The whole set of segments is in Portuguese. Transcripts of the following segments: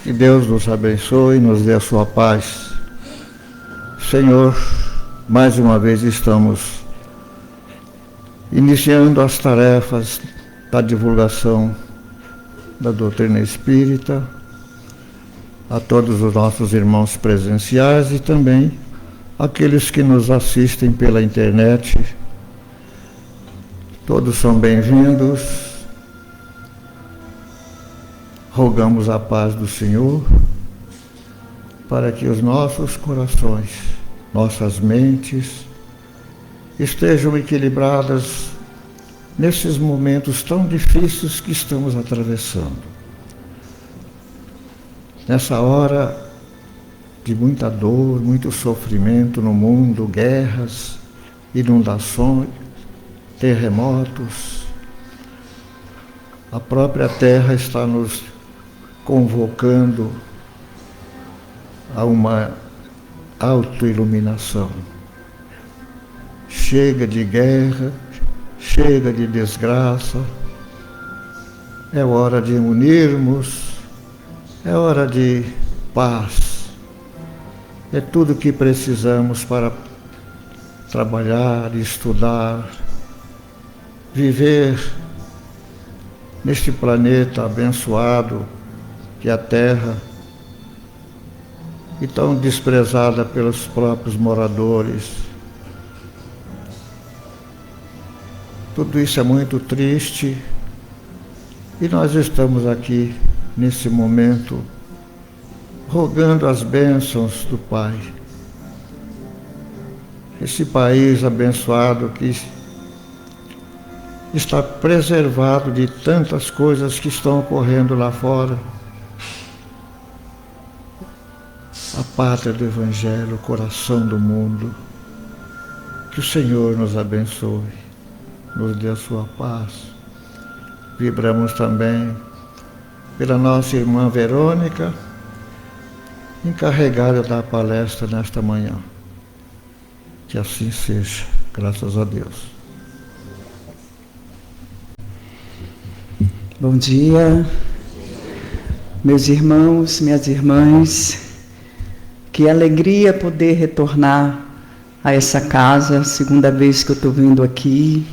Que Deus nos abençoe e nos dê a sua paz. Senhor, mais uma vez estamos iniciando as tarefas da divulgação da doutrina espírita a todos os nossos irmãos presenciais e também aqueles que nos assistem pela internet. Todos são bem-vindos. Rogamos a paz do Senhor para que os nossos corações, nossas mentes estejam equilibradas nesses momentos tão difíceis que estamos atravessando. Nessa hora de muita dor, muito sofrimento no mundo, guerras, inundações, terremotos, a própria Terra está nos convocando a uma autoiluminação. Chega de guerra, chega de desgraça, é hora de unirmos, é hora de paz, é tudo que precisamos para trabalhar, estudar, viver neste planeta abençoado que é a Terra, e tão desprezada pelos próprios moradores. Tudo isso é muito triste e nós estamos aqui nesse momento rogando as bênçãos do Pai. Esse país abençoado que está preservado de tantas coisas que estão ocorrendo lá fora. A pátria do Evangelho, o coração do mundo. Que o Senhor nos abençoe, nos dê a sua paz. Vibramos também pela nossa irmã Verônica, encarregada da palestra nesta manhã. Que assim seja, graças a Deus. Bom dia, meus irmãos, minhas irmãs. Que alegria poder retornar a essa casa, segunda vez que eu estou vindo aqui.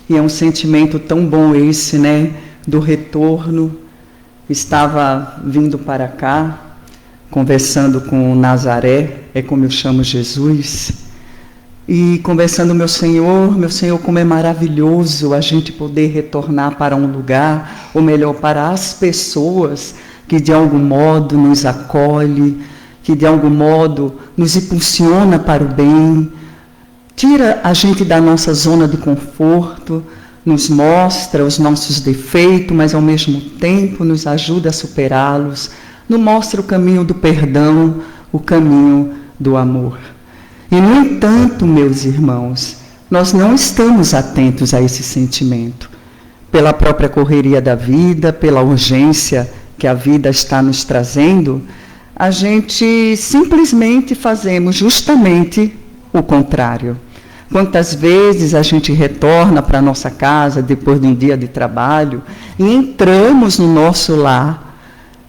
E é um sentimento tão bom esse, né, do retorno. Estava vindo para cá, conversando com o Nazaré, é como eu chamo Jesus, e conversando, meu Senhor, como é maravilhoso a gente poder retornar para um lugar, ou melhor, para as pessoas que de algum modo nos acolhe, que de algum modo nos impulsiona para o bem, tira a gente da nossa zona de conforto, nos mostra os nossos defeitos, mas ao mesmo tempo nos ajuda a superá-los, nos mostra o caminho do perdão, o caminho do amor. E, no entanto, meus irmãos, nós não estamos atentos a esse sentimento. Pela própria correria da vida, pela urgência que a vida está nos trazendo, a gente simplesmente fazemos justamente o contrário. Quantas vezes a gente retorna para a nossa casa depois de um dia de trabalho e entramos no nosso lar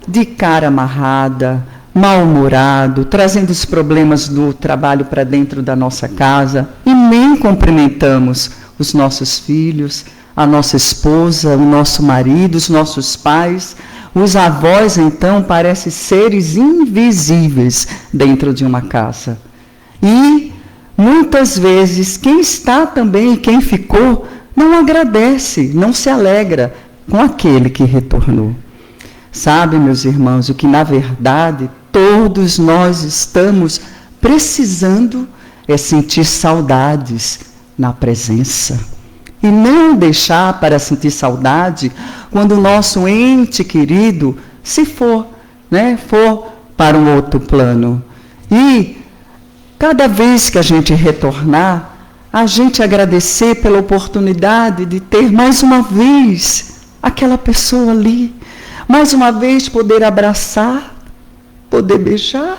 de cara amarrada, mal-humorado, trazendo os problemas do trabalho para dentro da nossa casa e nem cumprimentamos os nossos filhos, a nossa esposa, o nosso marido, os nossos pais. Os avós, então, parecem seres invisíveis dentro de uma casa. E, muitas vezes, quem está também e quem ficou, não agradece, não se alegra com aquele que retornou. Sabe, meus irmãos, o que, na verdade, todos nós estamos precisando é sentir saudades na presença. E não deixar para sentir saudade quando o nosso ente querido se for, né, for para um outro plano. E cada vez que a gente retornar, a gente agradecer pela oportunidade de ter mais uma vez aquela pessoa ali, mais uma vez poder abraçar, poder beijar,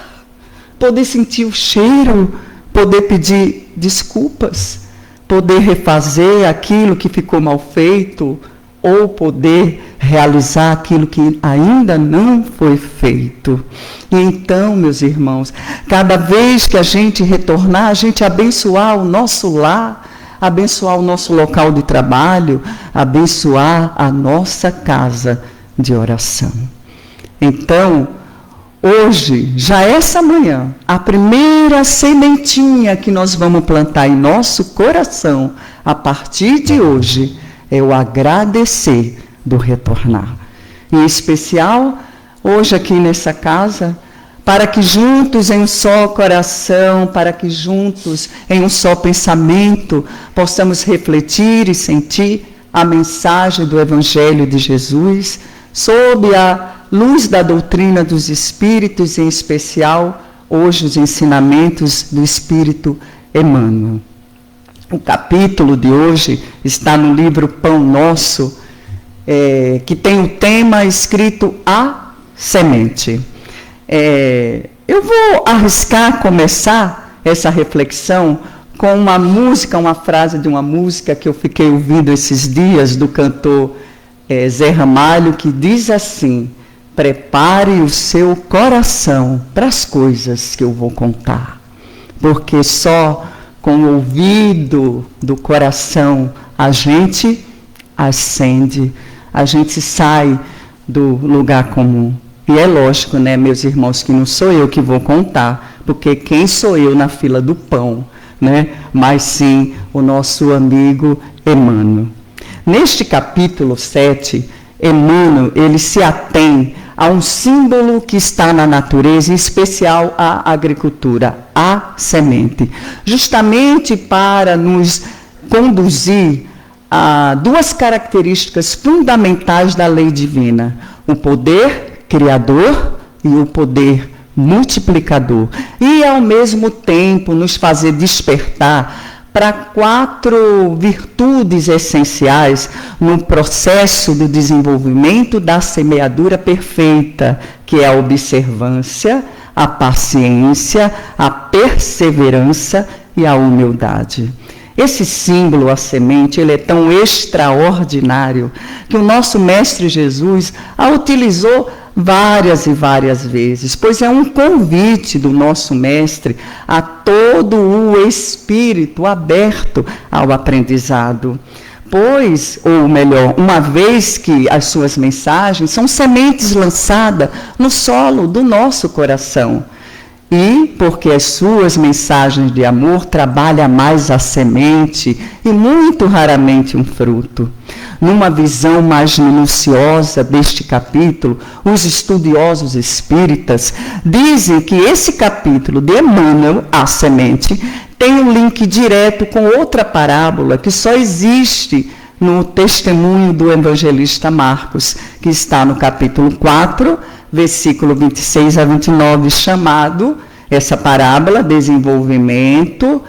poder sentir o cheiro, poder pedir desculpas, poder refazer aquilo que ficou mal feito ou poder realizar aquilo que ainda não foi feito. E então, meus irmãos, cada vez que a gente retornar, a gente abençoar o nosso lar, abençoar o nosso local de trabalho, abençoar a nossa casa de oração. Então, hoje, já essa manhã, a primeira sementinha que nós vamos plantar em nosso coração, a partir de hoje, é o agradecer do retornar. Em especial, hoje aqui nessa casa, para que juntos em um só coração, para que juntos em um só pensamento, possamos refletir e sentir a mensagem do Evangelho de Jesus, sob a luz da doutrina dos Espíritos, em especial, hoje, os ensinamentos do Espírito Emmanuel. O capítulo de hoje está no livro Pão Nosso, que tem o tema escrito A Semente. Eu vou arriscar começar essa reflexão com uma música, uma frase de uma música que eu fiquei ouvindo esses dias, do cantor Zé Ramalho, que diz assim: prepare o seu coração para as coisas que eu vou contar, porque só com o ouvido do coração a gente ascende, a gente sai do lugar comum. E é lógico, né, meus irmãos, que não sou eu que vou contar, porque quem sou eu na fila do pão, né? Mas sim o nosso amigo Emmanuel. Neste capítulo 7, Emmanuel, ele se atém a um símbolo que está na natureza, em especial a agricultura, a semente, justamente para nos conduzir a duas características fundamentais da lei divina: o poder criador e o poder multiplicador, e ao mesmo tempo nos fazer despertar para 4 virtudes essenciais no processo do desenvolvimento da semeadura perfeita, que é a observância, a paciência, a perseverança e a humildade. Esse símbolo, a semente, ele é tão extraordinário que o nosso Mestre Jesus a utilizou várias e várias vezes, pois é um convite do nosso Mestre a todo o espírito aberto ao aprendizado. Pois, ou melhor, uma vez que as suas mensagens são sementes lançadas no solo do nosso coração, e porque as suas mensagens de amor trabalham mais a semente e muito raramente um fruto. Numa visão mais minuciosa deste capítulo, os estudiosos espíritas dizem que esse capítulo de Emmanuel, a semente, tem um link direto com outra parábola que só existe no testemunho do evangelista Marcos, que está no capítulo 4, versículo 26 a 29, chamado, essa parábola, desenvolvimento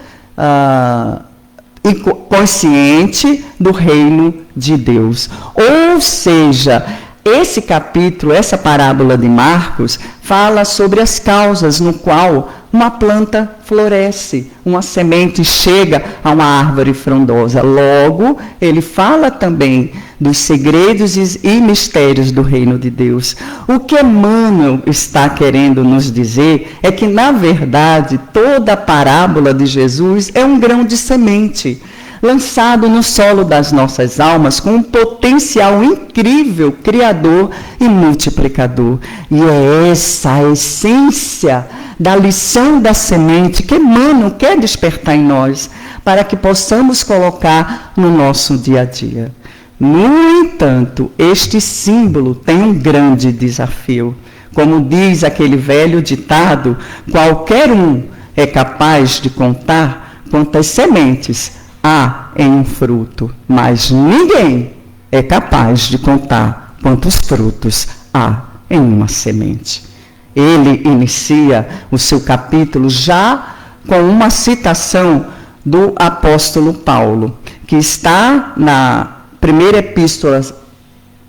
consciente do reino de Deus. Ou seja, esse capítulo, essa parábola de Marcos, fala sobre as causas no qual uma planta floresce, uma semente chega a uma árvore frondosa. Logo, ele fala também dos segredos e mistérios do reino de Deus. O que Emmanuel está querendo nos dizer é que, na verdade, toda a parábola de Jesus é um grão de semente, lançado no solo das nossas almas com um potencial incrível, criador e multiplicador. E é essa a essência da lição da semente que Emmanuel quer despertar em nós, para que possamos colocar no nosso dia a dia. No entanto, este símbolo tem um grande desafio. Como diz aquele velho ditado, qualquer um é capaz de contar quantas sementes há em um fruto, mas ninguém é capaz de contar quantos frutos há em uma semente. Ele inicia o seu capítulo já com uma citação do apóstolo Paulo, que está na primeira epístola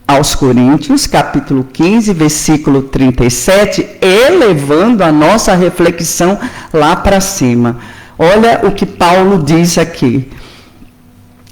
aos Coríntios, capítulo 15, versículo 37, elevando a nossa reflexão lá para cima. Olha o que Paulo diz aqui.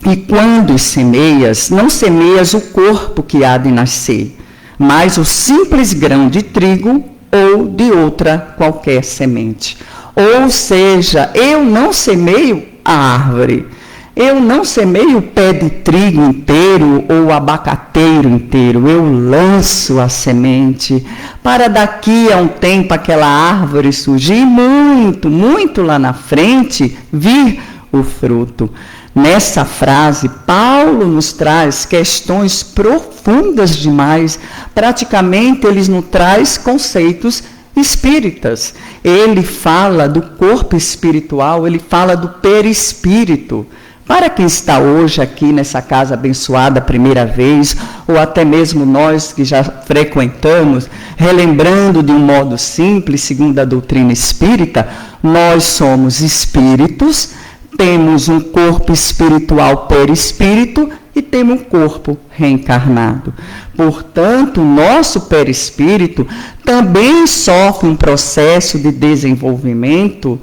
E quando semeias, não semeias o corpo que há de nascer, mas o simples grão de trigo ou de outra qualquer semente. Ou seja, eu não semeio a árvore, eu não semeio o pé de trigo inteiro ou o abacateiro inteiro, eu lanço a semente para daqui a um tempo aquela árvore surgir muito, muito lá na frente vir o fruto. Nessa frase, Paulo nos traz questões profundas demais. Praticamente, ele nos traz conceitos espíritas. Ele fala do corpo espiritual, ele fala do perispírito. Para quem está hoje aqui nessa casa abençoada a primeira vez, ou até mesmo nós que já frequentamos, relembrando de um modo simples, segundo a doutrina espírita, nós somos espíritos, temos um corpo espiritual perispírito e temos um corpo reencarnado. Portanto, o nosso perispírito também sofre um processo de desenvolvimento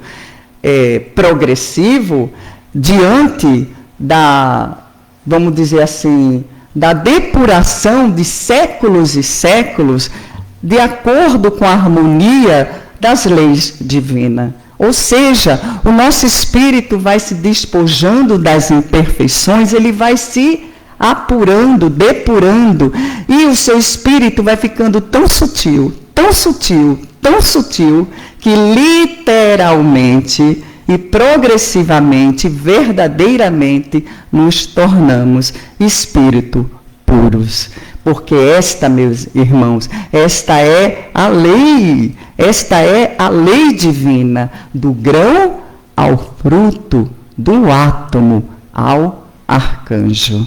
progressivo diante da, vamos dizer assim, da depuração de séculos e séculos de acordo com a harmonia das leis divinas. Ou seja, o nosso espírito vai se despojando das imperfeições, ele vai se apurando, depurando, e o seu espírito vai ficando tão sutil, tão sutil, tão sutil, que literalmente e progressivamente, verdadeiramente, nos tornamos espírito puros. Porque esta, meus irmãos, esta é a lei divina, do grão ao fruto, do átomo ao arcanjo.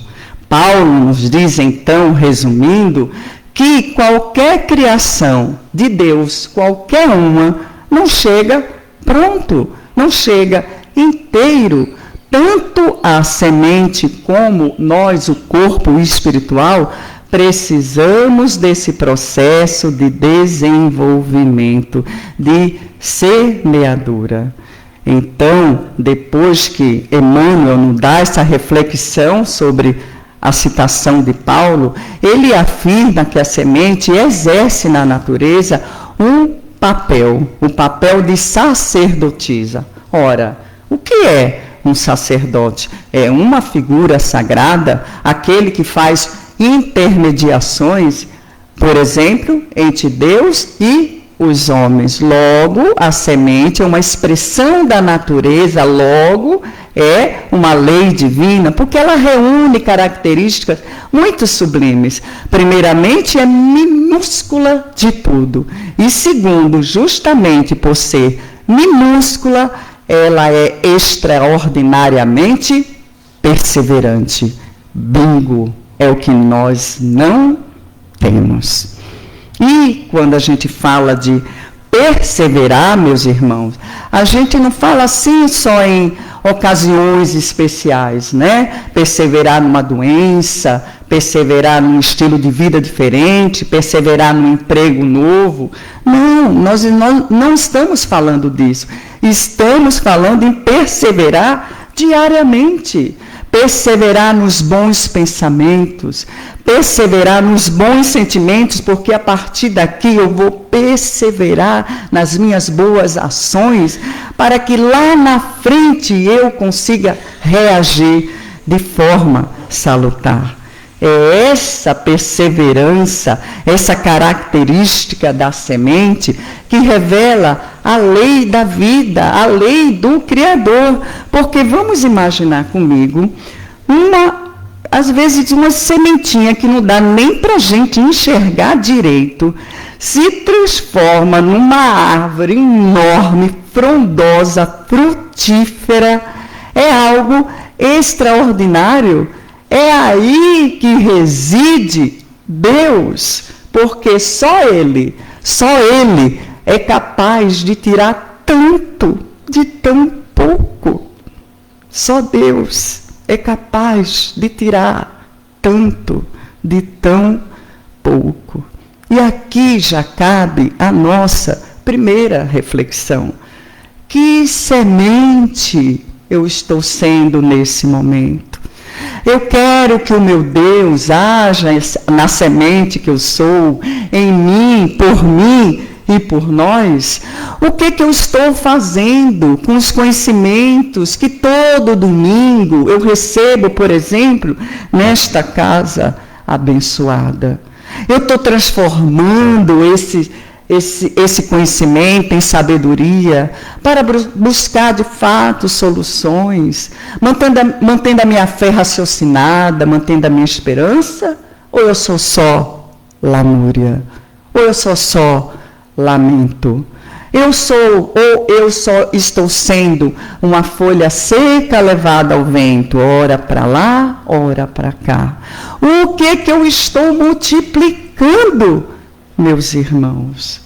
Paulo nos diz então, resumindo, que qualquer criação de Deus, qualquer uma, não chega pronto, não chega inteiro. Tanto a semente como nós, o corpo espiritual, precisamos desse processo de desenvolvimento, de semeadura. Então, depois que Emmanuel nos dá essa reflexão sobre a citação de Paulo, ele afirma que a semente exerce na natureza um papel, o papel de sacerdotisa. Ora, o que é um sacerdote? É uma figura sagrada, aquele que faz intermediações, por exemplo, entre Deus e os homens. Logo, a semente é uma expressão da natureza, logo é uma lei divina, porque ela reúne características muito sublimes. Primeiramente, é minúscula de tudo. E segundo, justamente por ser minúscula, ela é extraordinariamente perseverante. Bingo! É o que nós não temos. E quando a gente fala de perseverar, meus irmãos, a gente não fala assim só em ocasiões especiais, né? Perseverar numa doença, perseverar num estilo de vida diferente, perseverar num emprego novo. Não, nós não estamos falando disso. Estamos falando em perseverar diariamente. Perseverar nos bons pensamentos, perseverar nos bons sentimentos, porque a partir daqui eu vou perseverar nas minhas boas ações, para que lá na frente eu consiga reagir de forma salutar. É essa perseverança, essa característica da semente que revela a lei da vida, a lei do Criador. Porque vamos imaginar comigo, às vezes uma sementinha que não dá nem para a gente enxergar direito, se transforma numa árvore enorme, frondosa, frutífera. É algo extraordinário. É aí que reside Deus, porque só Ele é capaz de tirar tanto de tão pouco. Só Deus é capaz de tirar tanto de tão pouco. E aqui já cabe a nossa primeira reflexão. Que semente eu estou sendo nesse momento? Eu quero que o meu Deus haja na semente que eu sou, em mim e por nós. O que eu estou fazendo com os conhecimentos que todo domingo eu recebo, por exemplo, nesta casa abençoada? Eu estou transformando esse conhecimento em sabedoria para buscar de fato soluções, mantendo a minha fé raciocinada, mantendo a minha esperança, ou eu sou só lamúria, ou eu sou só lamento? Eu só estou sendo uma folha seca levada ao vento, ora para lá, ora para cá. O que eu estou multiplicando, meus irmãos?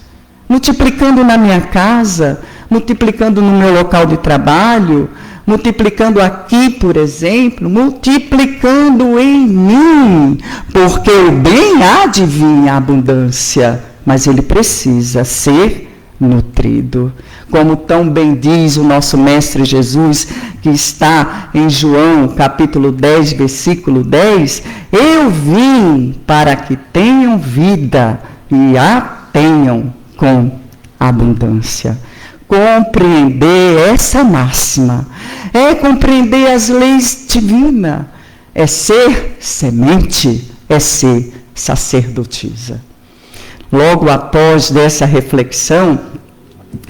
Multiplicando na minha casa, multiplicando no meu local de trabalho, multiplicando aqui, por exemplo, multiplicando em mim, porque o bem há de vir em abundância, mas ele precisa ser nutrido. Como tão bem diz o nosso Mestre Jesus, que está em João, capítulo 10, versículo 10, eu vim para que tenham vida e a tenham com abundância. Compreender essa máxima é compreender as leis divinas, é ser semente, é ser sacerdotisa. Logo após dessa reflexão,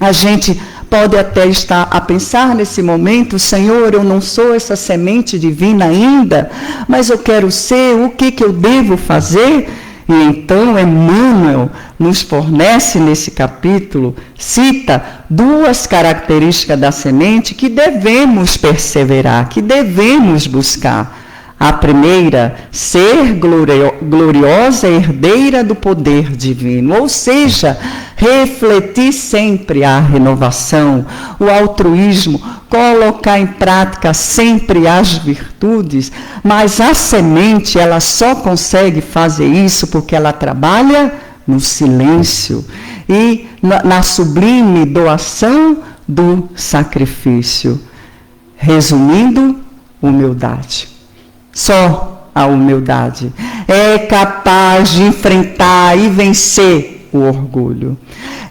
a gente pode até estar a pensar nesse momento: Senhor, eu não sou essa semente divina ainda, mas eu quero ser, o que eu devo fazer? E então Emmanuel nos fornece nesse capítulo, cita duas características da semente que devemos perseverar, que devemos buscar. A primeira, ser gloriosa herdeira do poder divino, ou seja, refletir sempre a renovação, o altruísmo, colocar em prática sempre as virtudes, mas a semente, ela só consegue fazer isso porque ela trabalha no silêncio e na sublime doação do sacrifício. Resumindo, humildade. Só a humildade é capaz de enfrentar e vencer o orgulho.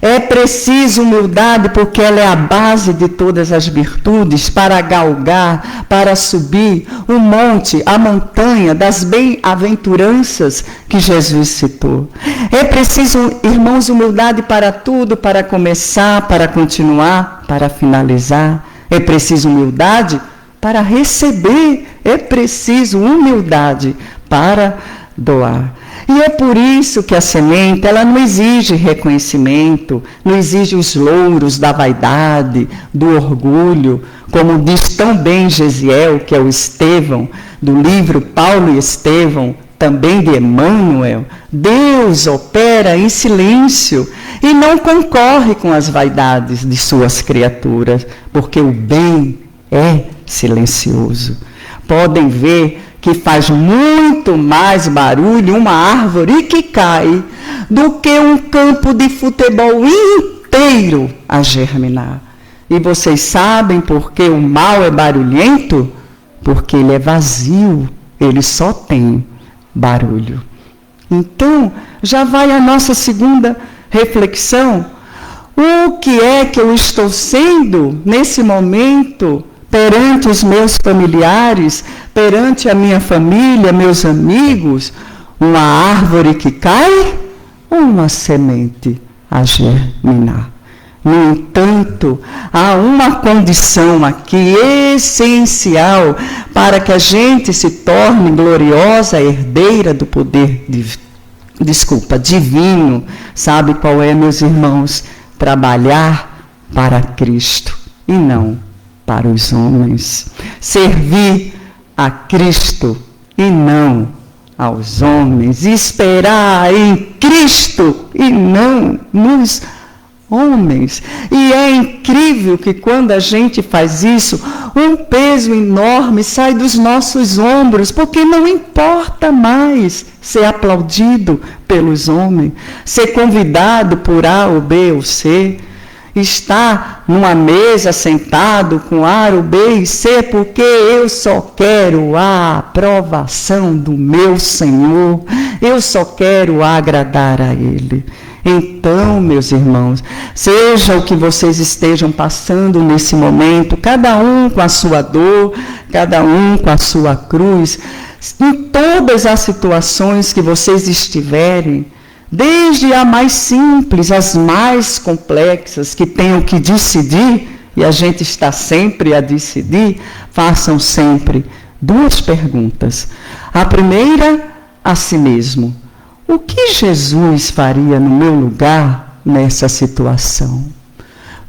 É preciso humildade porque ela é a base de todas as virtudes para galgar, para subir o monte, a montanha das bem-aventuranças que Jesus citou. É preciso, irmãos, humildade para tudo, para começar, para continuar, para finalizar. É preciso humildade para receber, é preciso humildade para doar. E é por isso que a semente, ela não exige reconhecimento, não exige os louros da vaidade, do orgulho, como diz tão bem Gesiel, que é o Estevão, do livro Paulo e Estevão, também de Emmanuel. Deus opera em silêncio e não concorre com as vaidades de suas criaturas, porque o bem é silencioso. Podem ver que faz muito mais barulho uma árvore que cai do que um campo de futebol inteiro a germinar. E vocês sabem por que o mal é barulhento? Porque ele é vazio, ele só tem barulho. Então, já vai a nossa segunda reflexão. O que é que eu estou sendo nesse momento perante os meus familiares, perante a minha família, meus amigos? Uma árvore que cai ou uma semente a germinar? No entanto, há uma condição aqui essencial para que a gente se torne gloriosa herdeira do poder divino. Sabe qual é, meus irmãos? Trabalhar para Cristo e não para os homens. Servir a Cristo e não aos homens. Esperar em Cristo e não nos homens. E é incrível que quando a gente faz isso, um peso enorme sai dos nossos ombros, porque não importa mais ser aplaudido pelos homens, ser convidado por A ou B ou C. está numa mesa sentado com A, o B e C, porque eu só quero a aprovação do meu Senhor, eu só quero agradar a Ele. Então, meus irmãos, seja o que vocês estejam passando nesse momento, cada um com a sua dor, cada um com a sua cruz, em todas as situações que vocês estiverem, desde a mais simples, as mais complexas, que tenham que decidir, e a gente está sempre a decidir, façam sempre 2 perguntas. A primeira, a si mesmo: o que Jesus faria no meu lugar nessa situação?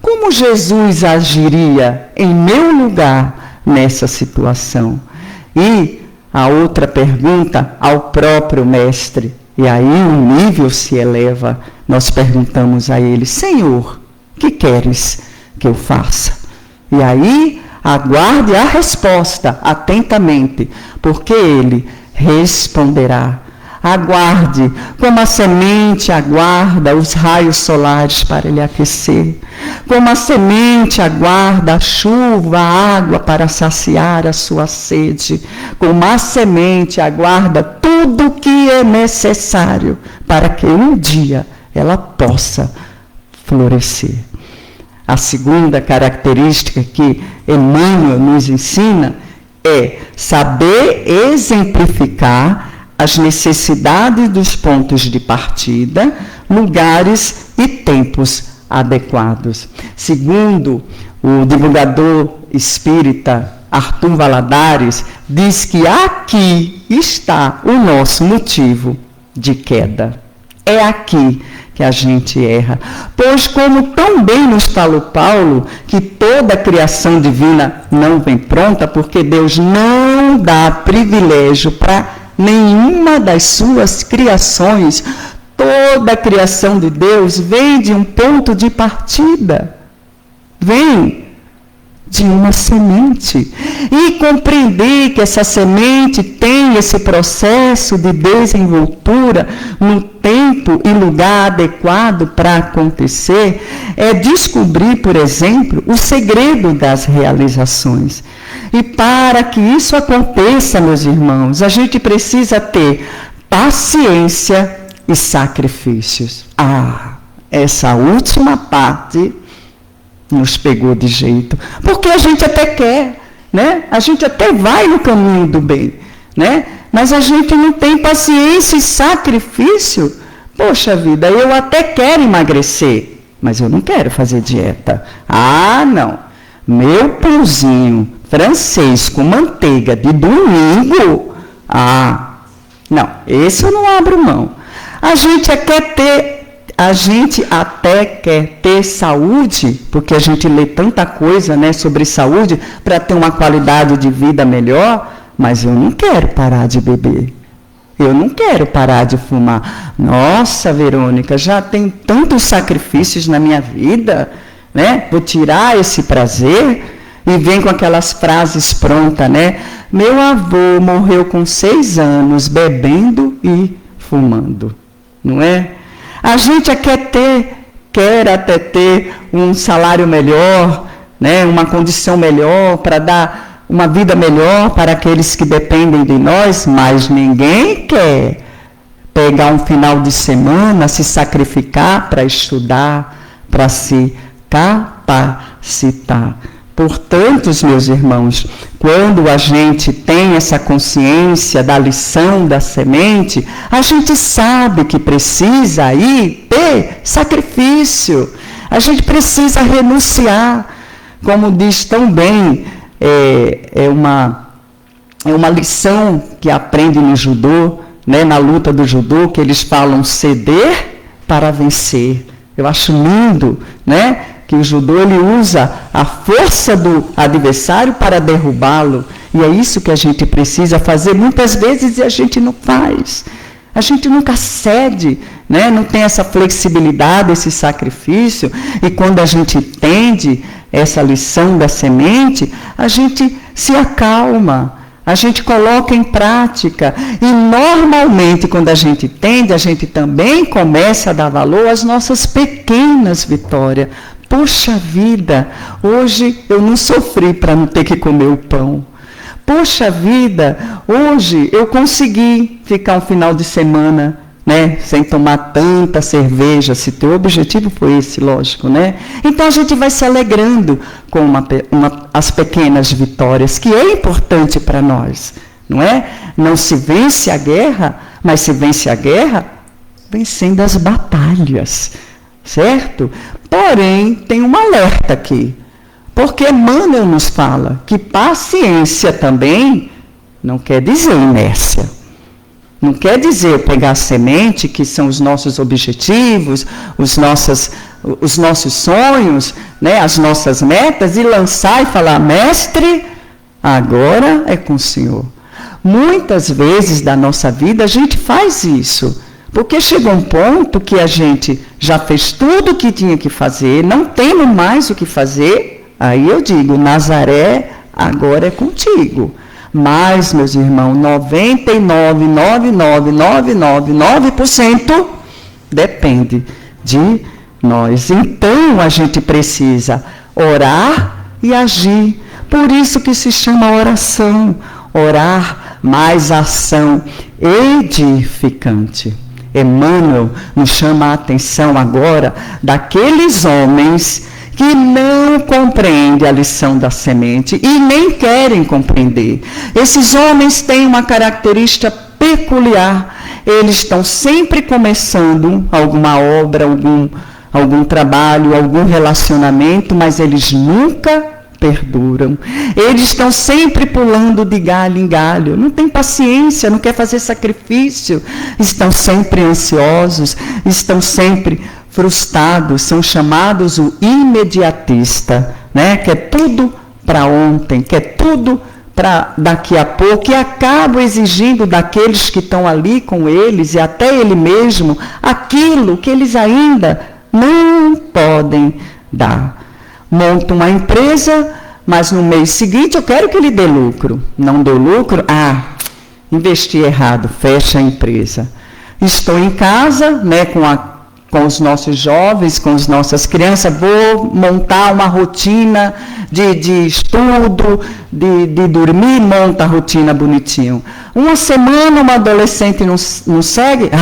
Como Jesus agiria em meu lugar nessa situação? E a outra pergunta, ao próprio Mestre. E aí o nível se eleva, nós perguntamos a Ele: Senhor, o que queres que eu faça? E aí aguarde a resposta atentamente, porque Ele responderá. Aguarde, como a semente aguarda os raios solares para lhe aquecer, como a semente aguarda a chuva, a água para saciar a sua sede, como a semente aguarda tudo o que é necessário para que um dia ela possa florescer. A segunda característica que Emmanuel nos ensina é saber exemplificar as necessidades dos pontos de partida, lugares e tempos adequados. Segundo o divulgador espírita Arthur Valadares, diz que aqui está o nosso motivo de queda. É aqui que a gente erra. Pois, como tão bem nos falou Paulo, que toda a criação divina não vem pronta, porque Deus não dá privilégio para nenhuma das suas criações. Toda a criação de Deus vem de um ponto de partida. Vem de uma semente. E compreender que essa semente tem esse processo de desenvoltura no tempo e lugar adequado para acontecer, é descobrir, por exemplo, o segredo das realizações. E para que isso aconteça, meus irmãos, a gente precisa ter paciência e sacrifícios. Essa última parte nos pegou de jeito, porque a gente até quer, né? A gente até vai no caminho do bem, né? Mas a gente não tem paciência e sacrifício. Poxa vida, eu até quero emagrecer, mas eu não quero fazer dieta. Não. Meu pãozinho francês com manteiga de domingo, não, esse eu não abro mão. A gente até quer ter saúde, porque a gente lê tanta coisa, né, sobre saúde, para ter uma qualidade de vida melhor, mas eu não quero parar de beber. Eu não quero parar de fumar. Nossa, Verônica, já tem tantos sacrifícios na minha vida, né? Vou tirar esse prazer. E vem com aquelas frases prontas, né? Meu avô morreu com 6 anos bebendo e fumando, não é? A gente quer até ter um salário melhor, né? Uma condição melhor para dar uma vida melhor para aqueles que dependem de nós, mas ninguém quer pegar um final de semana, se sacrificar para estudar, para se capacitar. Portanto, meus irmãos, quando a gente tem essa consciência da lição da semente, a gente sabe que precisa aí ter sacrifício. A gente precisa renunciar. Como diz tão bem, é uma lição que aprende no judô, né, na luta do judô, que eles falam ceder para vencer. Eu acho lindo, né? Que o judô ele usa a força do adversário para derrubá-lo. E é isso que a gente precisa fazer muitas vezes e a gente não faz. A gente nunca cede, né? Não tem essa flexibilidade, esse sacrifício. E quando a gente entende essa lição da semente, a gente se acalma. A gente coloca em prática. E normalmente, quando a gente entende, a gente também começa a dar valor às nossas pequenas vitórias. Poxa vida, hoje eu não sofri para não ter que comer o pão. Poxa vida, hoje eu consegui ficar um final de semana, né, sem tomar tanta cerveja, se teu objetivo foi esse, lógico, né? Então a gente vai se alegrando com as pequenas vitórias, que é importante para nós, não é? Não se vence a guerra, mas se vence a guerra vencendo as batalhas, certo? Porém, tem um alerta aqui, porque Emmanuel nos fala que paciência também não quer dizer inércia. Não quer dizer pegar a semente, que são os nossos objetivos, os nossos sonhos, né, as nossas metas, e lançar e falar, mestre, agora é com o Senhor. Muitas vezes da nossa vida a gente faz isso, porque chega um ponto que a gente já fez tudo o que tinha que fazer, não temos mais o que fazer, aí eu digo, Nazaré, agora é contigo. Mas, meus irmãos, 99,99999% depende de nós. Então, a gente precisa orar e agir. Por isso que se chama oração. Orar mais ação edificante. Emmanuel nos chama a atenção agora daqueles homens que não compreendem a lição da semente e nem querem compreender. Esses homens têm uma característica peculiar. Eles estão sempre começando alguma obra, algum trabalho, algum relacionamento, mas eles nunca perduram. Eles estão sempre pulando de galho em galho. Não tem paciência, não quer fazer sacrifício. Estão sempre ansiosos, estão sempre frustrados, são chamados o imediatista, né? Quer tudo para ontem, quer tudo para daqui a pouco, e acabam exigindo daqueles que estão ali com eles, e até ele mesmo, aquilo que eles ainda não podem dar. Montam uma empresa, mas no mês seguinte eu quero que ele dê lucro. Não deu lucro? Investi errado, fecha a empresa. Estou em casa, né, com os nossos jovens, com as nossas crianças, vou montar uma rotina de estudo, de dormir, monta a rotina bonitinho. Uma semana, uma adolescente não segue,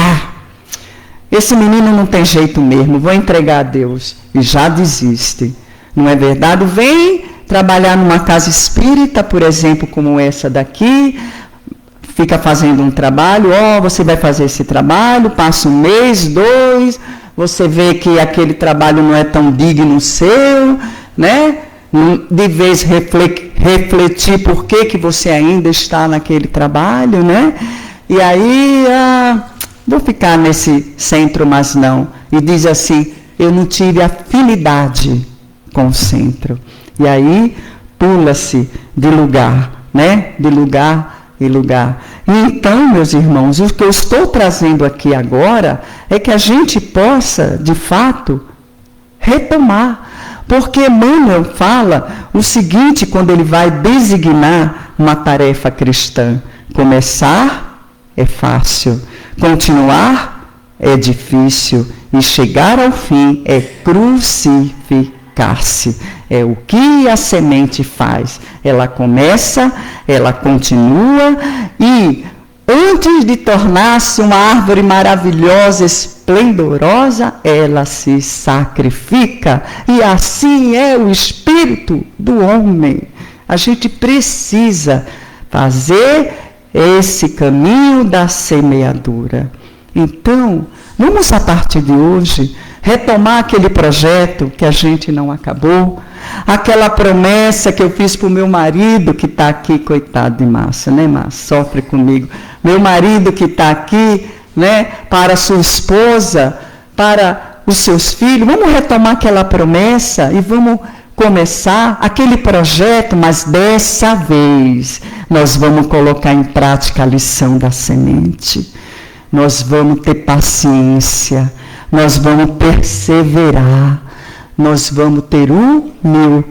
esse menino não tem jeito mesmo, vou entregar a Deus. E já desiste. Não é verdade? Vem trabalhar numa casa espírita, por exemplo, como essa daqui, fica fazendo um trabalho, você vai fazer esse trabalho, passa 1 mês, 2, você vê que aquele trabalho não é tão digno seu, né? De vez refletir por que você ainda está naquele trabalho, né? E aí, vou ficar nesse centro, mas não. E diz assim, eu não tive afinidade com o centro. E aí, pula-se de lugar, né? De lugar em lugar. Então, meus irmãos, o que eu estou trazendo aqui agora é que a gente possa, de fato, retomar. Porque Emmanuel fala o seguinte, quando ele vai designar uma tarefa cristã: começar é fácil, continuar é difícil, e chegar ao fim é crucificar-se. É o que a semente faz. Ela começa, ela continua, e antes de tornar-se uma árvore maravilhosa, esplendorosa, ela se sacrifica. E assim é o espírito do homem. A gente precisa fazer esse caminho da semeadura. Então, vamos a partir de hoje retomar aquele projeto que a gente não acabou, aquela promessa que eu fiz para o meu marido que está aqui, coitado de Márcia, né, Márcia? Sofre comigo. Meu marido que está aqui, né, para a sua esposa, para os seus filhos. Vamos retomar aquela promessa e vamos começar aquele projeto, mas dessa vez nós vamos colocar em prática a lição da semente. Nós vamos ter paciência, nós vamos perseverar, nós vamos ter humildade.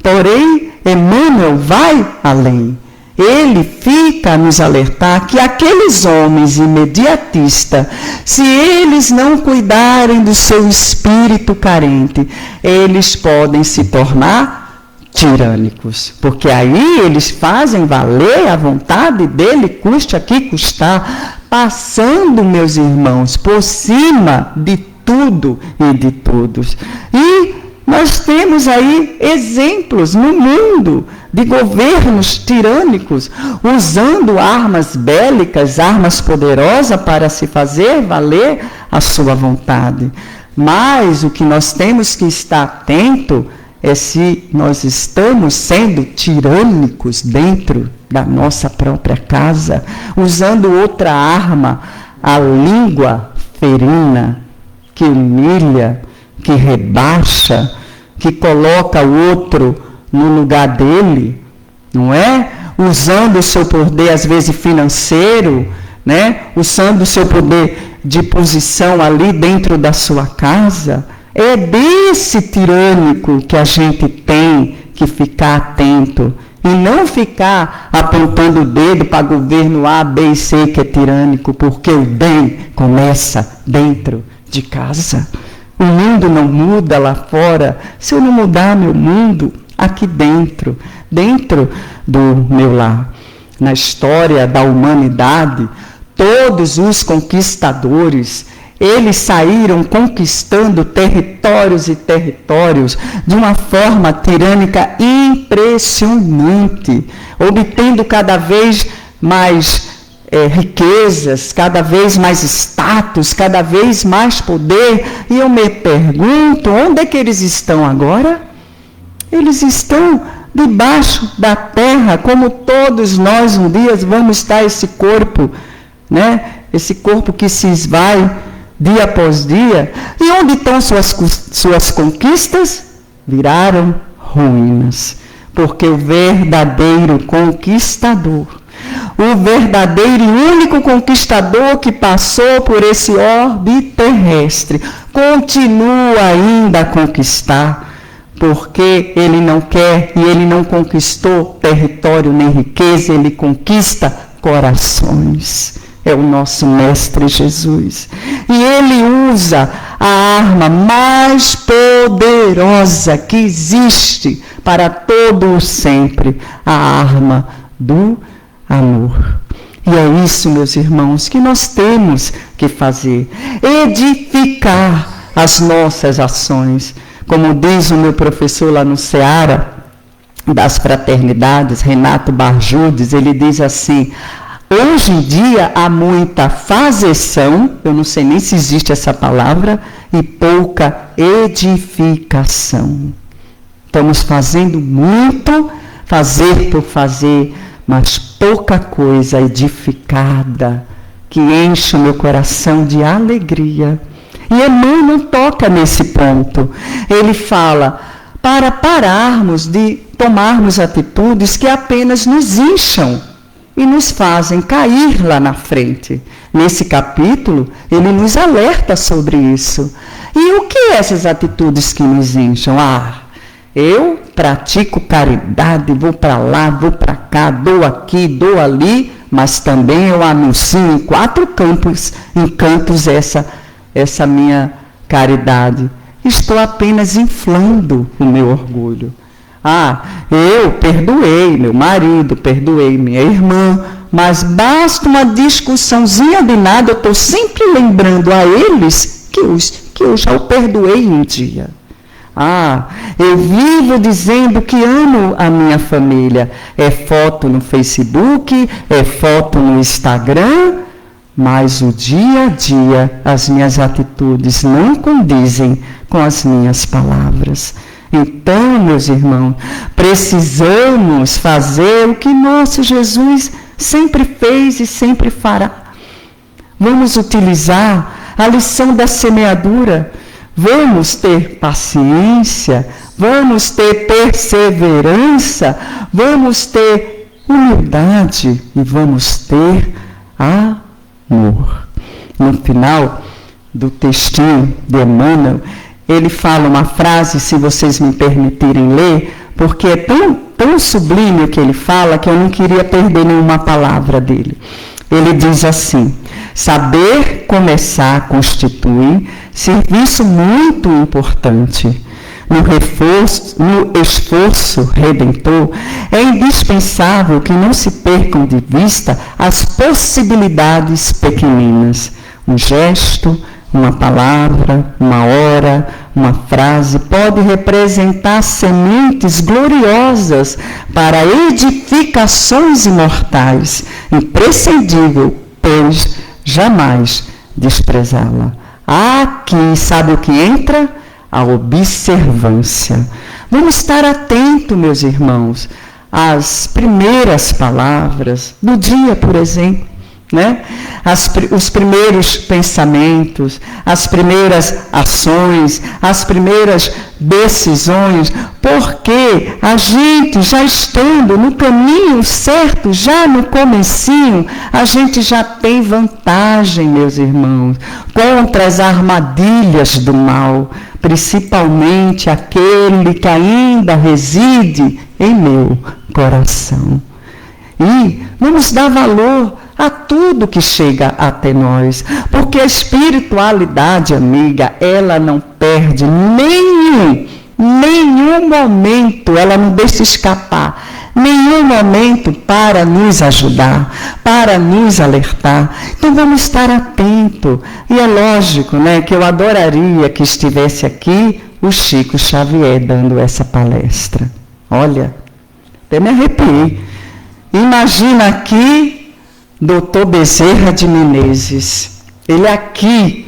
Porém, Emmanuel vai além. ele fica a nos alertar que aqueles homens imediatistas, se eles não cuidarem do seu espírito carente, eles podem se tornar tirânicos, porque aí eles fazem valer a vontade dele, custe a que custar, passando, meus irmãos, por cima de tudo e de todos. E nós temos aí exemplos no mundo de governos tirânicos, usando armas bélicas, armas poderosas para se fazer valer a sua vontade. Mas o que nós temos que estar atento é se nós estamos sendo tirânicos dentro da nossa própria casa, usando outra arma, a língua ferina, que humilha, que rebaixa, que coloca o outro no lugar dele, não é? Usando o seu poder, às vezes, financeiro, né? Usando o seu poder de posição ali dentro da sua casa. É desse tirânico que a gente tem que ficar atento e não ficar apontando o dedo para governo A, B e C que é tirânico, porque o bem começa dentro de casa. O mundo não muda lá fora se eu não mudar meu mundo aqui dentro do meu lar. Na história da humanidade, todos os conquistadores, eles saíram conquistando territórios e territórios de uma forma tirânica impressionante, obtendo cada vez mais riquezas, cada vez mais status, cada vez mais poder. E eu me pergunto, onde é que eles estão agora? Eles estão debaixo da terra, como todos nós um dia vamos estar esse corpo, né? Esse corpo que se esvai dia após dia. E onde estão suas conquistas? Viraram ruínas. Porque o verdadeiro conquistador, o verdadeiro e único conquistador que passou por esse orbe terrestre, continua ainda a conquistar, porque ele não quer e ele não conquistou território nem riqueza, ele conquista corações. É o nosso Mestre Jesus. E ele usa a arma mais poderosa que existe para todo o sempre, a arma do amor. E é isso, meus irmãos, que nós temos que fazer. Edificar as nossas ações. Como diz o meu professor lá no Ceará, das fraternidades, Renato Barjudes, ele diz assim: hoje em dia há muita fazeção, eu não sei nem se existe essa palavra, e pouca edificação. Estamos fazendo muito, fazer por fazer, mas pouca coisa edificada, que enche o meu coração de alegria. E Emmanuel toca nesse ponto. Ele fala, para pararmos de tomarmos atitudes que apenas nos incham e nos fazem cair lá na frente. Nesse capítulo, ele nos alerta sobre isso. E o que é essas atitudes que nos incham? Eu pratico caridade, vou para lá, vou para cá, dou aqui, dou ali, mas também eu anuncio em 4 cantos essa minha caridade. Estou apenas inflando o meu orgulho. Eu perdoei meu marido, perdoei minha irmã, mas basta uma discussãozinha de nada, eu estou sempre lembrando a eles que eu já o perdoei um dia. Eu vivo dizendo que amo a minha família. É foto no Facebook, é foto no Instagram, mas o dia a dia, as minhas atitudes não condizem com as minhas palavras. Então, meus irmãos, precisamos fazer o que nosso Jesus sempre fez e sempre fará. Vamos utilizar a lição da semeadura. Vamos ter paciência, vamos ter perseverança, vamos ter humildade e vamos ter amor. No final do textinho de Emmanuel, ele fala uma frase, se vocês me permitirem ler, porque é tão tão sublime o que ele fala, que eu não queria perder nenhuma palavra dele. Ele diz assim: saber começar constitui serviço muito importante. No esforço redentor, é indispensável que não se percam de vista as possibilidades pequeninas. Um gesto, uma palavra, uma hora, uma frase pode representar sementes gloriosas para edificações imortais, imprescindível, pois jamais desprezá-la. Aqui, sabe o que entra? A observância. Vamos estar atentos, meus irmãos, às primeiras palavras do dia, por exemplo, né? Os primeiros pensamentos, as primeiras ações, as primeiras decisões, porque a gente já estando no caminho certo, já no comecinho, a gente já tem vantagem, meus irmãos, contra as armadilhas do mal, principalmente aquele que ainda reside em meu coração. E vamos dar valor a tudo que chega até nós, porque a espiritualidade, amiga, ela não perde nenhum momento, ela não deixa escapar nenhum momento para nos ajudar, para nos alertar. Então vamos estar atentos. E é lógico, né, que eu adoraria que estivesse aqui o Chico Xavier dando essa palestra. Olha, até me arrepiei. Imagina aqui Dr. Bezerra de Menezes, ele aqui.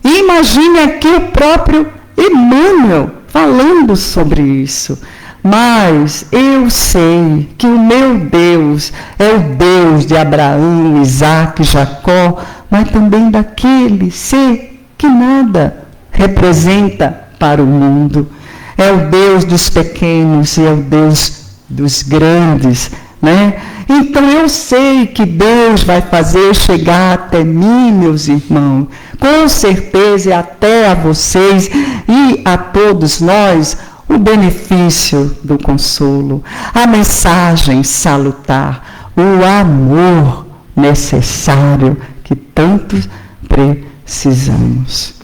Imagine aqui o próprio Emmanuel falando sobre isso. Mas eu sei que o meu Deus é o Deus de Abraão, Isaac, Jacó, mas também daquele ser que nada representa para o mundo. É o Deus dos pequenos e é o Deus dos grandes, né? Então eu sei que Deus vai fazer chegar até mim, meus irmãos, com certeza, e até a vocês e a todos nós, o benefício do consolo, a mensagem salutar, o amor necessário que tanto precisamos.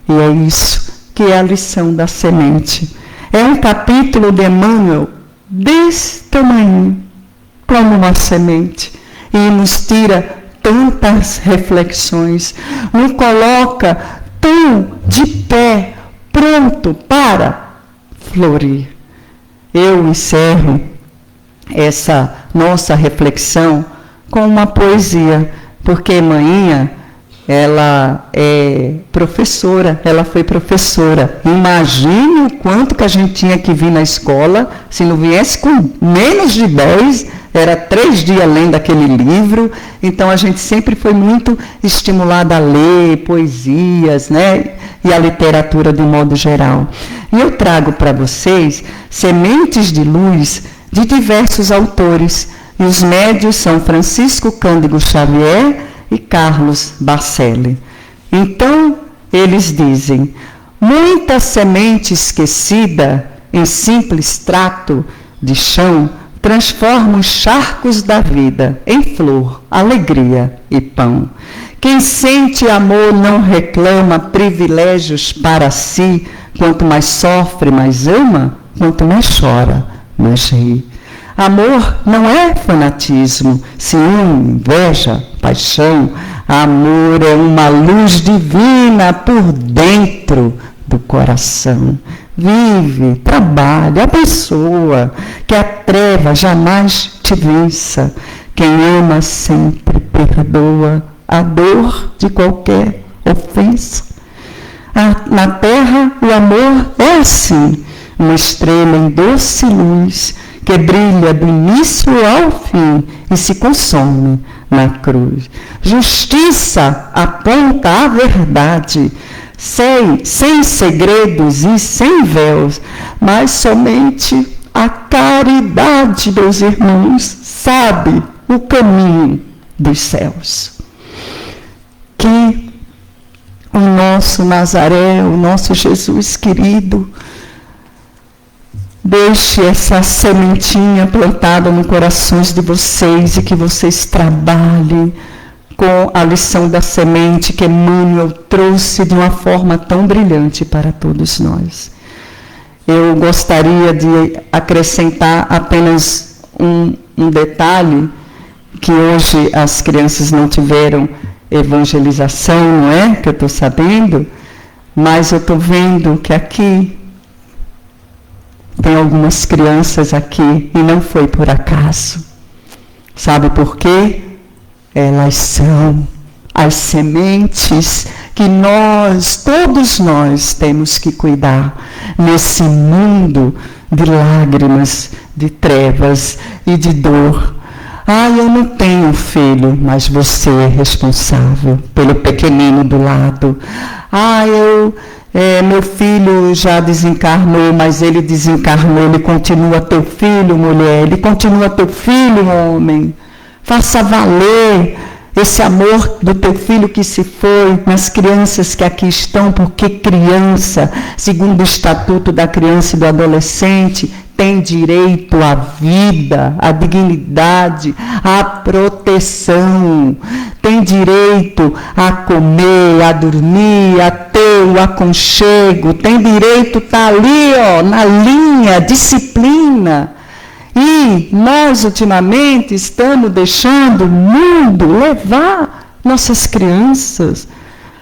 E é isso que é a lição da semente. É um capítulo de Emmanuel desse tamanho, como uma semente, e nos tira tantas reflexões, nos coloca tão de pé, pronto para florir. Eu encerro essa nossa reflexão com uma poesia, porque manhã ela é professora, ela foi professora. Imagine o quanto que a gente tinha que vir na escola, se não viesse com menos de 10, era 3 dias lendo aquele livro. Então a gente sempre foi muito estimulada a ler poesias, né? E a literatura de modo geral. E eu trago para vocês sementes de luz de diversos autores. E os médios são Francisco Cândido Xavier e Carlos Bacelli. Então, eles dizem: muita semente esquecida em simples trato de chão transforma os charcos da vida em flor, alegria e pão. Quem sente amor não reclama privilégios para si. Quanto mais sofre, mais ama. Quanto mais chora, mais ri. Amor não é fanatismo, ciúme, inveja, paixão. Amor é uma luz divina por dentro do coração. Vive, trabalha, abençoa, que a treva jamais te vença. Quem ama sempre perdoa a dor de qualquer ofensa. Na terra o amor é assim, uma estrela em doce luz, que brilha do início ao fim e se consome na cruz. Justiça aponta a verdade, sem segredos e sem véus, mas somente a caridade, meus irmãos, sabe o caminho dos céus. Que o nosso Nazaré, o nosso Jesus querido, Deixe essa sementinha plantada no corações de vocês e que vocês trabalhem com a lição da semente que Emmanuel trouxe de uma forma tão brilhante para todos nós. Eu gostaria de acrescentar apenas um detalhe, que hoje as crianças não tiveram evangelização, não é? Que eu estou sabendo, mas eu estou vendo que aqui tem algumas crianças aqui e não foi por acaso. Sabe por quê? Elas são as sementes que todos nós temos que cuidar nesse mundo de lágrimas, de trevas e de dor. Eu não tenho filho, mas você é responsável pelo pequenino do lado. Meu filho já desencarnou, mas ele desencarnou, ele continua teu filho, mulher, ele continua teu filho, homem. Faça valer esse amor do teu filho que se foi nas crianças que aqui estão, porque criança, segundo o Estatuto da Criança e do Adolescente, tem direito à vida, à dignidade, à proteção, tem direito a comer, a dormir, a ter o aconchego, tem direito a estar ali, na linha, disciplina. E nós, ultimamente, estamos deixando o mundo levar nossas crianças,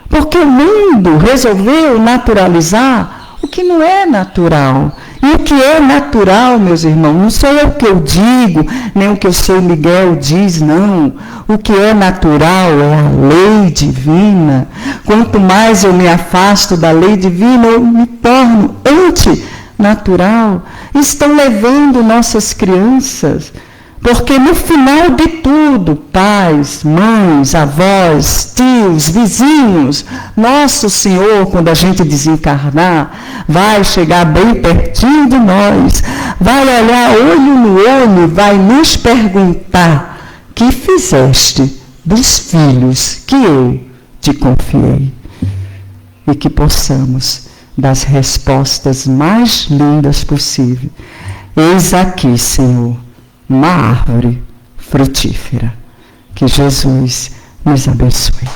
porque o mundo resolveu naturalizar o que não é natural. E o que é natural, meus irmãos, não sou eu que eu digo, nem o que o Sr. Miguel diz, não. O que é natural é a lei divina. Quanto mais eu me afasto da lei divina, eu me torno antinatural. Estão levando nossas crianças, porque no final de tudo, pais, mães, avós, tios, vizinhos, nosso Senhor, quando a gente desencarnar, vai chegar bem pertinho de nós, vai olhar olho no olho, vai nos perguntar: que fizeste dos filhos que eu te confiei? E que possamos dar as respostas mais lindas possíveis. Eis aqui, Senhor, uma árvore frutífera. Que Jesus nos abençoe.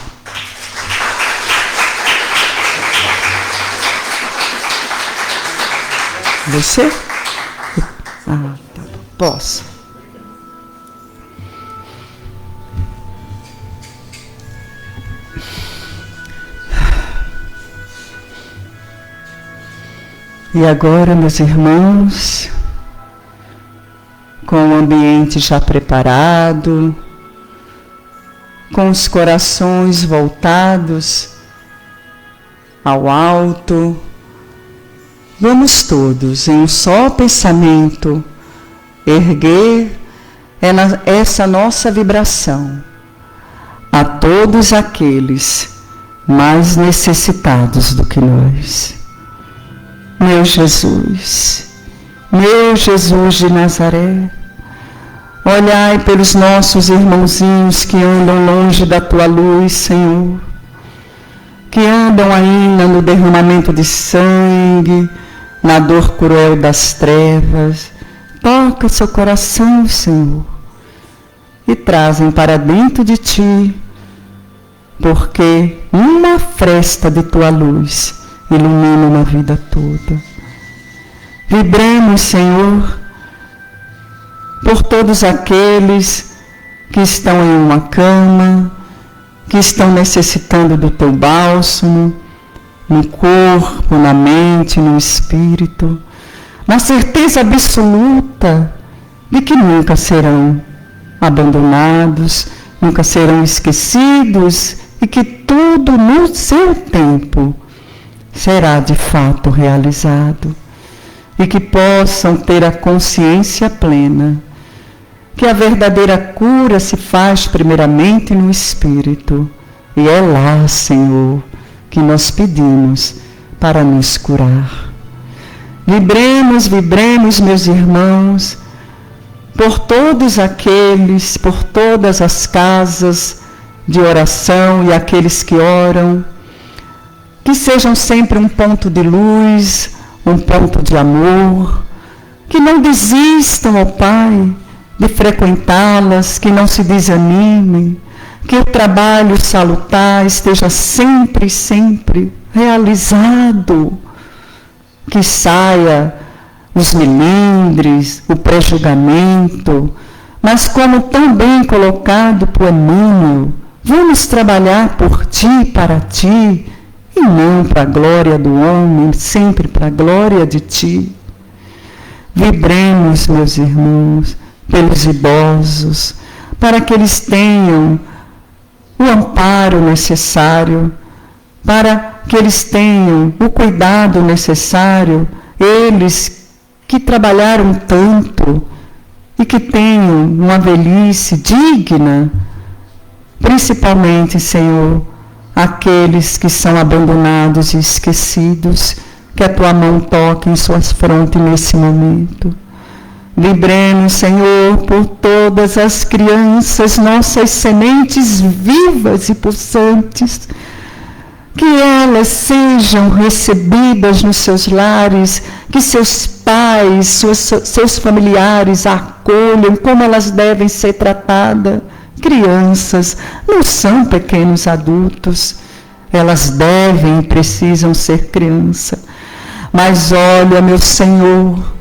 Você? Tá bom. Posso? E agora, meus irmãos, com o ambiente já preparado, com os corações voltados ao alto, vamos todos, em um só pensamento, erguer essa nossa vibração a todos aqueles mais necessitados do que nós. Meu Jesus de Nazaré, olhai pelos nossos irmãozinhos que andam longe da tua luz, Senhor, que andam ainda no derramamento de sangue, na dor cruel das trevas. Toca seu coração, Senhor, e trazem para dentro de ti, porque uma fresta de tua luz ilumina uma vida toda. Vibremos, Senhor, por todos aqueles que estão em uma cama, que estão necessitando do teu bálsamo, no corpo, na mente, no espírito, na certeza absoluta de que nunca serão abandonados, nunca serão esquecidos e que tudo no seu tempo será de fato realizado, e que possam ter a consciência plena que a verdadeira cura se faz primeiramente no Espírito, e é lá, Senhor, que nós pedimos para nos curar. Vibremos, meus irmãos, por todos aqueles, por todas as casas de oração e aqueles que oram, que sejam sempre um ponto de luz, um ponto de amor, que não desistam, ó Pai, de frequentá-las, que não se desanimem, que o trabalho salutar esteja sempre, sempre realizado, que saia os melindres, o pré-julgamento, mas como tão bem colocado por Emmanuel, vamos trabalhar por ti e para ti, e não para a glória do homem, sempre para a glória de ti. Vibremos, meus irmãos, pelos idosos, para que eles tenham o amparo necessário, para que eles tenham o cuidado necessário, eles que trabalharam tanto e que tenham uma velhice digna, principalmente, Senhor, aqueles que são abandonados e esquecidos, que a tua mão toque em suas frontes nesse momento. Libremos, Senhor, por todas as crianças, nossas sementes vivas e pulsantes, que elas sejam recebidas nos seus lares, que seus pais, seus familiares a acolham como elas devem ser tratadas. Crianças não são pequenos adultos, elas devem e precisam ser criança. Mas olha, meu Senhor,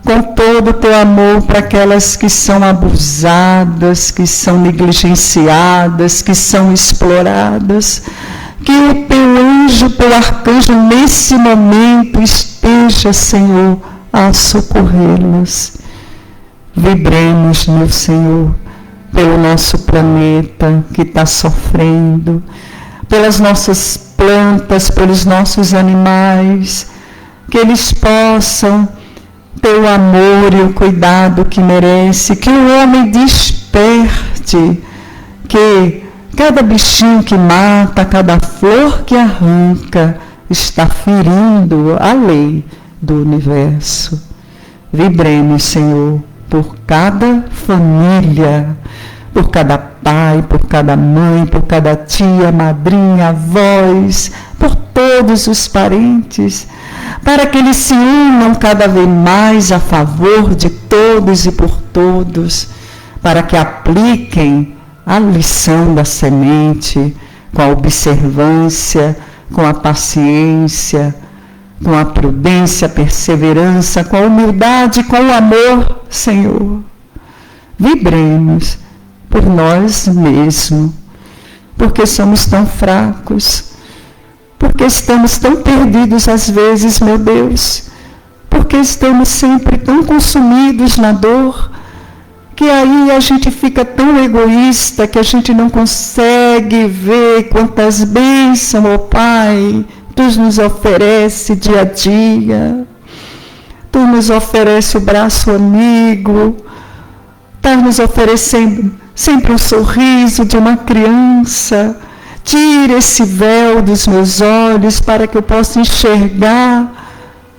com todo o teu amor para aquelas que são abusadas, que são negligenciadas, que são exploradas, que o teu anjo, teu arcanjo, nesse momento esteja, Senhor, a socorrê-las. Vibremos, meu Senhor, pelo nosso planeta que está sofrendo, pelas nossas plantas, pelos nossos animais, que eles possam ter o amor e o cuidado que merece, que o homem desperte, que cada bichinho que mata, cada flor que arranca, está ferindo a lei do universo. Vibremos, Senhor, por cada família, por cada pai, por cada mãe, por cada tia, madrinha, avós, por todos os parentes, para que eles se unam cada vez mais a favor de todos e por todos, para que apliquem a lição da semente com a observância, com a paciência, com a prudência, a perseverança, com a humildade, com o amor, Senhor. Vibremos por nós mesmos, porque somos tão fracos, porque estamos tão perdidos às vezes, meu Deus, porque estamos sempre tão consumidos na dor, que aí a gente fica tão egoísta que a gente não consegue ver quantas bênçãos, ó Pai, Tu nos oferece dia a dia. Tu nos oferece o braço amigo, está nos oferecendo sempre um sorriso de uma criança. Tira esse véu dos meus olhos para que eu possa enxergar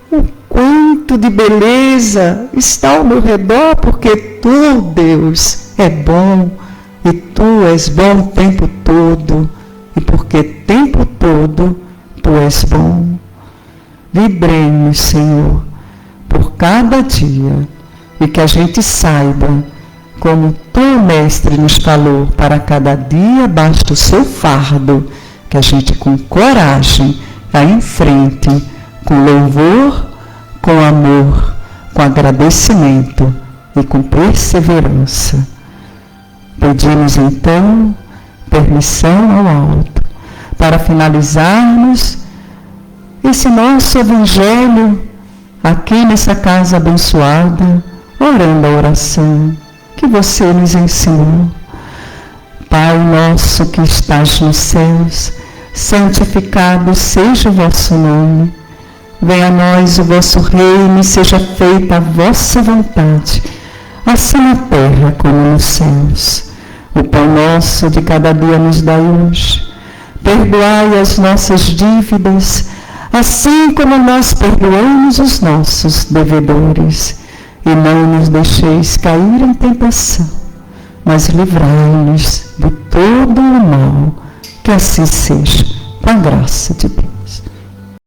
o quanto de beleza está ao meu redor, porque Tu, Deus, é bom e Tu és bom o tempo todo, e porque tempo todo Tu és bom. Vibremos, Senhor, por cada dia, e que a gente saiba, como Tu, Mestre, nos falou, para cada dia basta o seu fardo, que a gente com coragem vá em frente, com louvor, com amor, com agradecimento e com perseverança. Pedimos então permissão ao alto para finalizarmos esse nosso evangelho aqui nessa casa abençoada, orando a oração que você nos ensinou. Pai nosso que estás nos céus, santificado seja o vosso nome. Venha a nós o vosso reino e seja feita a vossa vontade, assim na terra como nos céus. O pão nosso de cada dia nos dai hoje. Perdoai as nossas dívidas, assim como nós perdoamos os nossos devedores. E não nos deixeis cair em tentação, mas livrai-nos de todo o mal, que assim seja, com a graça de Deus.